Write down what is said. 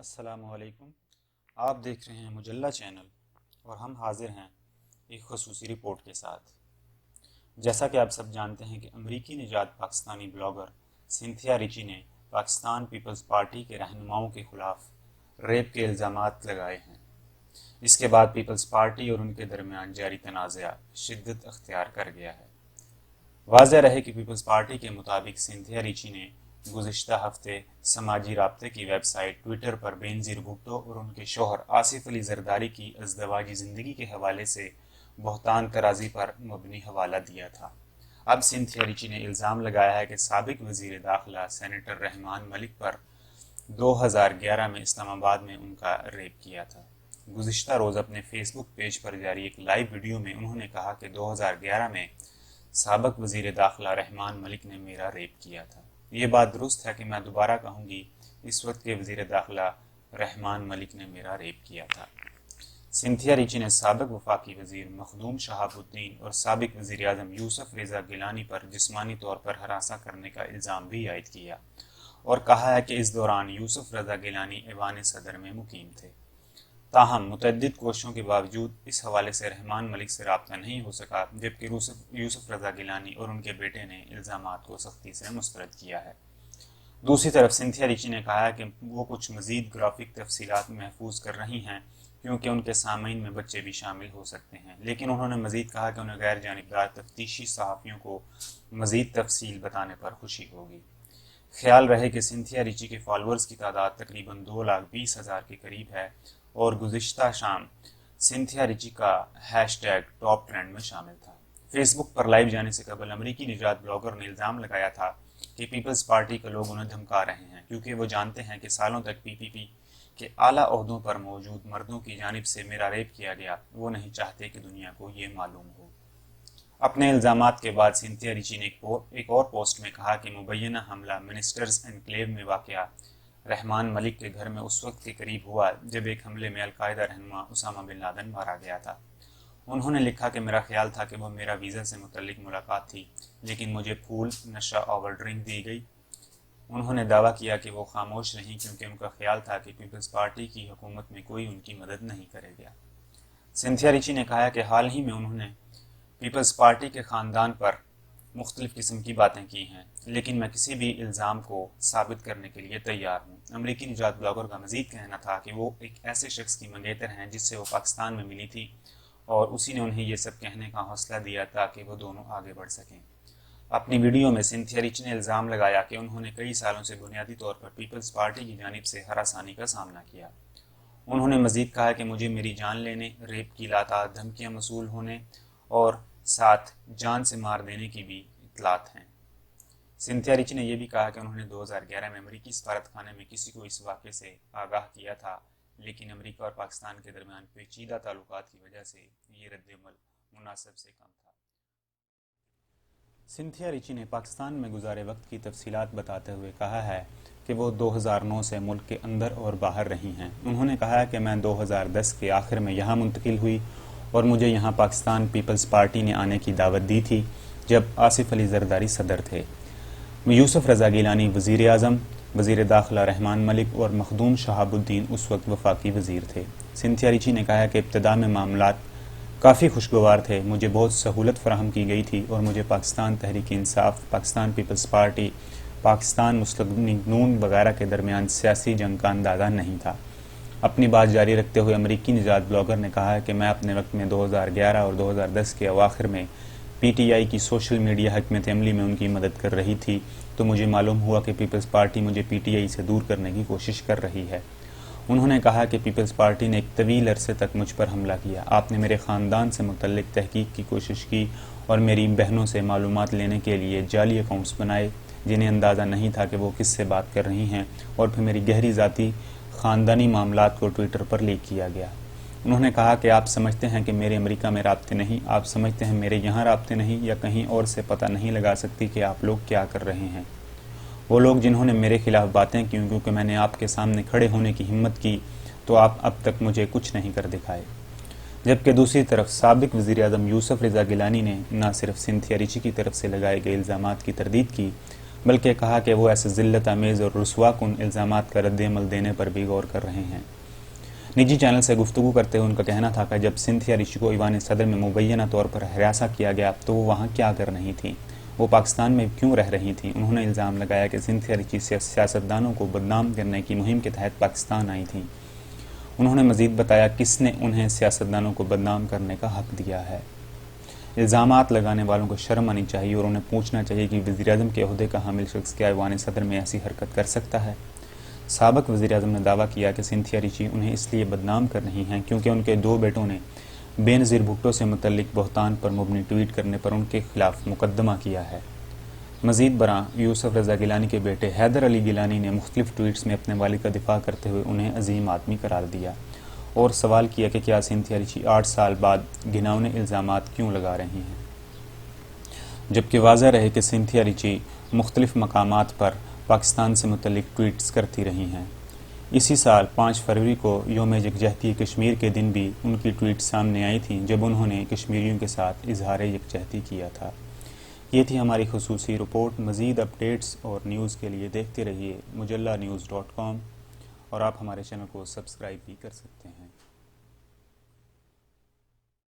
السلام علیکم۔ آپ دیکھ رہے ہیں مجلہ چینل اور ہم حاضر ہیں ایک خصوصی رپورٹ کے ساتھ۔ جیسا کہ آپ سب جانتے ہیں کہ امریکی نژاد پاکستانی بلاگر سنتھیا ریچی نے پاکستان پیپلز پارٹی کے رہنماؤں کے خلاف ریپ کے الزامات لگائے ہیں۔ اس کے بعد پیپلز پارٹی اور ان کے درمیان جاری تنازعہ شدت اختیار کر گیا ہے۔ واضح رہے کہ پیپلز پارٹی کے مطابق سنتھیا ریچی نے گزشتہ ہفتے سماجی رابطے کی ویب سائٹ ٹویٹر پر بینظیر بھٹو اور ان کے شوہر آصف علی زرداری کی ازدواجی زندگی کے حوالے سے بہتان طرازی پر مبنی حوالہ دیا تھا۔ اب سنتھیا ریچی نے الزام لگایا ہے کہ سابق وزیر داخلہ سینیٹر رحمان ملک پر 2011 میں اسلام آباد میں ان کا ریپ کیا تھا۔ گزشتہ روز اپنے فیس بک پیج پر جاری ایک لائیو ویڈیو میں انہوں نے کہا کہ 2011 میں سابق وزیر داخلہ رحمان ملک نے میرا ریپ کیا تھا۔ یہ بات درست ہے کہ میں دوبارہ کہوں گی، اس وقت کے وزیر داخلہ رحمان ملک نے میرا ریپ کیا تھا۔ سنتھیا ریچی نے سابق وفاقی وزیر مخدوم شہاب الدین اور سابق وزیر اعظم یوسف رضا گیلانی پر جسمانی طور پر ہراساں کرنے کا الزام بھی عائد کیا اور کہا ہے کہ اس دوران یوسف رضا گیلانی ایوان صدر میں مقیم تھے۔ تاہم متعدد کوششوں کے باوجود اس حوالے سے رحمان ملک سے رابطہ نہیں ہو سکا، جبکہ یوسف رضا گیلانی اور ان کے بیٹے نے الزامات کو سختی سے مسترد کیا ہے۔ دوسری طرف سنتھیا ریچی نے کہا ہے کہ وہ کچھ مزید گرافک تفصیلات محفوظ کر رہی ہیں کیونکہ ان کے سامعین میں بچے بھی شامل ہو سکتے ہیں، لیکن انہوں نے مزید کہا کہ انہیں غیر جانبدار تفتیشی صحافیوں کو مزید تفصیل بتانے پر خوشی ہوگی۔ خیال رہے کہ سنتھیا ریچی کے فالورز کی تعداد تقریباً 2,20,000 کے قریب ہے اور گزشتہ شام سنتھیا ریچی کا ہیش ٹیگ ٹاپ ٹرینڈ میں شامل تھا۔ فیس بک پر لائیو جانے سے قبل امریکی نژاد بلاگر نے الزام لگایا تھا کہ پیپلز پارٹی کے لوگ انہیں دھمکا رہے ہیں کیونکہ وہ جانتے ہیں کہ سالوں تک پی پی پی کے اعلیٰ عہدوں پر موجود مردوں کی جانب سے میرا ریپ کیا گیا۔ وہ نہیں چاہتے کہ دنیا کو یہ معلوم ہو۔ اپنے الزامات کے بعد سنتھیا ریچی نے ایک اور پوسٹ میں کہا کہ مبینہ حملہ منسٹرز انکلیو میں واقع رحمان ملک کے گھر میں اس وقت کے قریب ہوا جب ایک حملے میں القاعدہ رہنما اسامہ بن لادن مارا گیا تھا۔ انہوں نے لکھا کہ میرا خیال تھا کہ وہ میرا ویزا سے متعلق ملاقات تھی، لیکن مجھے پھول، نشہ اور ڈرنک دی گئی۔ انہوں نے دعویٰ کیا کہ وہ خاموش رہیں کیونکہ ان کا خیال تھا کہ پیپلز پارٹی کی حکومت میں کوئی ان کی مدد نہیں کرے گا۔ سنتھیا ریچی نے کہا کہ حال ہی میں انہوں نے پیپلز پارٹی کے خاندان پر مختلف قسم کی باتیں کی ہیں، لیکن میں کسی بھی الزام کو ثابت کرنے کے لیے تیار ہوں۔ امریکی نژاد بلاگر کا مزید کہنا تھا کہ وہ ایک ایسے شخص کی منگیتر ہیں جس سے وہ پاکستان میں ملی تھی اور اسی نے انہیں یہ سب کہنے کا حوصلہ دیا تاکہ وہ دونوں آگے بڑھ سکیں۔ اپنی ویڈیو میں سنتھیا ریچی نے الزام لگایا کہ انہوں نے کئی سالوں سے بنیادی طور پر پیپلز پارٹی کی جانب سے ہراسانی کا سامنا کیا۔ انہوں نے مزید کہا کہ مجھے میری جان لینے، ریپ کی لاتعداد دھمکیاں موصول ہونے اور ساتھ جان سے مار دینے کی بھی اطلاعات ہیں۔ سنتھیا ریچی نے یہ بھی کہا کہ انہوں نے 2011 میں امریکی سفارت خانے میں کسی کو اس واقعے سے آگاہ کیا تھا، لیکن امریکہ اور پاکستان کے درمیان پیچیدہ تعلقات کی وجہ سے یہ رد عمل مناسب سے کم تھا۔ سنتھیا ریچی نے پاکستان میں گزارے وقت کی تفصیلات بتاتے ہوئے کہا ہے کہ وہ 2009 سے ملک کے اندر اور باہر رہی ہیں۔ انہوں نے کہا ہے کہ میں 2010 کے آخر میں یہاں منتقل ہوئی اور مجھے یہاں پاکستان پیپلز پارٹی نے آنے کی دعوت دی تھی جب آصف علی زرداری صدر تھے، یوسف رضا گیلانی وزیر اعظم، وزیر داخلہ رحمان ملک اور مخدوم شہاب الدین اس وقت وفاقی وزیر تھے۔ سنتھیا ریچی نے کہا کہ ابتدا میں معاملات کافی خوشگوار تھے، مجھے بہت سہولت فراہم کی گئی تھی اور مجھے پاکستان تحریک انصاف، پاکستان پیپلز پارٹی، پاکستان مسلم لیگ نون وغیرہ کے درمیان سیاسی جنگ کا اندازہ نہیں تھا۔ اپنی بات جاری رکھتے ہوئے امریکی نژاد بلاگر نے کہا کہ میں اپنے وقت میں 2011 اور 2010 کے اواخر میں پی ٹی آئی کی سوشل میڈیا حکمت عملی میں ان کی مدد کر رہی تھی تو مجھے معلوم ہوا کہ پیپلز پارٹی مجھے پی ٹی آئی سے دور کرنے کی کوشش کر رہی ہے۔ انہوں نے کہا کہ پیپلز پارٹی نے ایک طویل عرصے تک مجھ پر حملہ کیا، آپ نے میرے خاندان سے متعلق تحقیق کی کوشش کی اور میری بہنوں سے معلومات لینے کے لیے جعلی اکاؤنٹس بنائے جنہیں اندازہ نہیں تھا کہ وہ کس سے بات کر رہی ہیں، اور پھر میری گہری ذاتی خاندانی معاملات کو ٹویٹر پر لیک کیا گیا۔ انہوں نے کہا کہ آپ سمجھتے ہیں کہ میرے امریکہ میں رابطے نہیں، آپ سمجھتے ہیں میرے یہاں رابطے نہیں، یا کہیں اور سے پتہ نہیں لگا سکتی کہ آپ لوگ کیا کر رہے ہیں۔ وہ لوگ جنہوں نے میرے خلاف باتیں کی کیونکہ میں نے آپ کے سامنے کھڑے ہونے کی ہمت کی تو آپ اب تک مجھے کچھ نہیں کر دکھائے۔ جبکہ دوسری طرف سابق وزیر اعظم یوسف رضا گیلانی نے نہ صرف سنتھیا ریچی کی طرف سے لگائے گئے الزامات کی تردید کی بلکہ کہا کہ وہ ایسے ذلت آمیز اور رسوا کن الزامات کا رد عمل دینے پر بھی غور کر رہے ہیں۔ نجی چینل سے گفتگو کرتے ہوئے ان کا کہنا تھا کہ جب سنتھیا ریچی کو ایوان صدر میں مبینہ طور پر ہراساں کیا گیا تو وہ وہاں کیا کر رہی تھیں، وہ پاکستان میں کیوں رہ رہی تھیں۔ انہوں نے الزام لگایا کہ سنتھیا ریچی سیاستدانوں کو بدنام کرنے کی مہم کے تحت پاکستان آئی تھیں۔ انہوں نے مزید بتایا کس نے انہیں سیاستدانوں کو بدنام کرنے کا حق دیا ہے۔ الزامات لگانے والوں کو شرم آنی چاہیے اور انہیں پوچھنا چاہیے کہ وزیراعظم کے عہدے کا حامل شخص کیا ایوان صدر میں ایسی حرکت کر سکتا ہے۔ سابق وزیراعظم نے دعویٰ کیا کہ سنتھیا ریچی انہیں اس لیے بدنام کر رہی ہیں کیونکہ ان کے 2 بیٹوں نے بے نظیر بھٹو سے متعلق بہتان پر مبنی ٹویٹ کرنے پر ان کے خلاف مقدمہ کیا ہے۔ مزید برآں یوسف رضا گیلانی کے بیٹے حیدر علی گیلانی نے مختلف ٹویٹس میں اپنے والد کا دفاع کرتے ہوئے انہیں عظیم آدمی قرار دیا اور سوال کیا کہ کیا سنتھیا ریچی 8 سال بعد گھناؤنے الزامات کیوں لگا رہی ہیں، جبکہ واضح رہے کہ سنتھیا ریچی مختلف مقامات پر پاکستان سے متعلق ٹویٹس کرتی رہی ہیں۔ اسی سال 5 فروری کو یوم یکجہتی کشمیر کے دن بھی ان کی ٹویٹ سامنے آئی تھیں جب انہوں نے کشمیریوں کے ساتھ اظہار یکجہتی کیا تھا۔ یہ تھی ہماری خصوصی رپورٹ۔ مزید اپڈیٹس اور نیوز کے لیے دیکھتے رہیے مجلہ news.com اور آپ ہمارے چینل کو سبسکرائب بھی کر سکتے ہیں۔